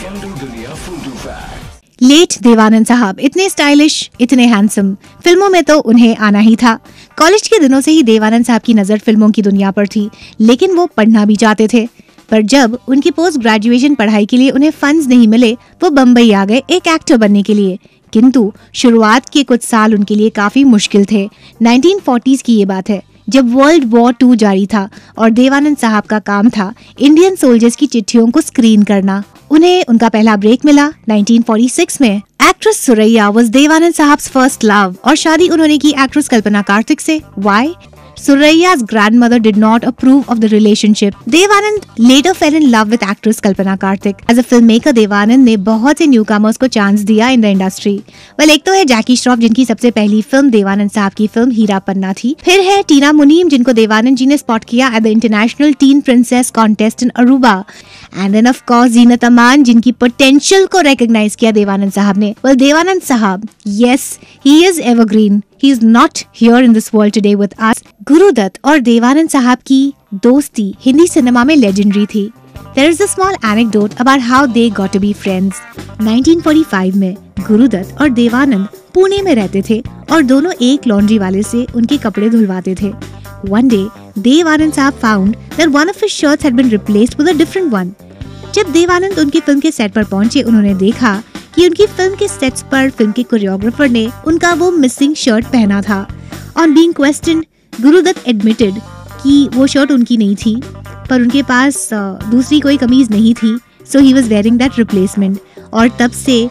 झंडू दुनिया फुल्टू fact. Late Devanand साहब इतने स्टाइलिश, इतने हैंडसम, फिल्मों में तो उन्हें आना ही था। कॉलेज के दिनों से ही देवानंद साहब की नजर फिल्मों की दुनिया पर थी, लेकिन वो पढ़ना भी चाहते थे। पर जब उनकी पोस्ट ग्रेजुएशन पढ़ाई के लिए उन्हें फंड्स नहीं मिले, वो बम्बई आ गए एक एक्टर बनने के लिए। किंतु शुरुआत के कुछ साल उनके लिए काफी मुश्किल थे। 1940s की ये बात है, जब वर्ल्ड वॉर 2 जारी था और देवानंद साहब का काम था इंडियन सोल्जर्स की चिट्ठियों को स्क्रीन करना। उन्हें उनका पहला ब्रेक मिला 1946 में। एक्ट्रेस सुरैया वाज देवानंद साहब्स फर्स्ट लव और शादी उन्होंने की एक्ट्रेस कल्पना कार्तिक से। Why? Surayya's grandmother did not approve of the relationship. Devanand later fell in love with actress Kalpana Karthik. As a filmmaker, Devanand ने बहुत से न्यूकमर्स को चांस दिया इन द इंडस्ट्री। वेल, एक तो है जैकी श्रॉफ, जिनकी सबसे पहली फिल्म देवानंद साहब की फिल्म हीरा पन्ना थी। फिर है टीना मुनीम, जिनको देवानंद जी ने स्पॉट किया at the international teen princess contest in Aruba. And then of course Zeenat Aman, जिनकी पोटेंशियल को रिकॉग्नाइज किया देवानंद साहब ने। वेल, देवानंद साहब, yes, he is evergreen. He is not here in this world today with us. Gurudatt और देवानंद साहब की दोस्ती हिंदी सिनेमा में लेजेंडरी थी। There is a small anecdote about how they got to be friends. 1945 में गुरुदत्त और देवानंद पुणे में रहते थे और दोनों एक लॉन्ड्री वाले से उनके कपड़े धुलवाते थे। One day, देवानंद साहब found that one of his shirts had been replaced with a different one. जब देवानंद उनकी फिल्म के सेट पर पहुंचे, उन्होंने देखा कि उनकी फिल्म के सेट्स पर फिल्म के कोरियोग्राफर ने उनका वो मिसिंग शर्ट पहना था। On being questioned, Gurudutt admitted कि वो शर्ट उनकी नहीं थी, पर उनके पास दूसरी कोई कमीज नहीं थी, so he was wearing that replacement. और तब से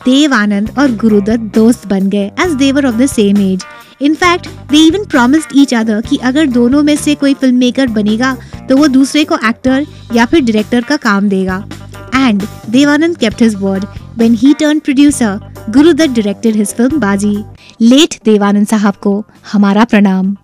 देवानंद और गुरुदत्त दोस्त बन गए as they were of the same age. In fact they even promised each other कि अगर दोनों में से कोई फिल्म मेकर बनेगा तो वो दूसरे को एक्टर या फिर डायरेक्टर का काम देगा। And Devanand kept his word. When he turned producer, Gurudutt directed his film Baji. Late Devanand साहब को हमारा प्रणाम।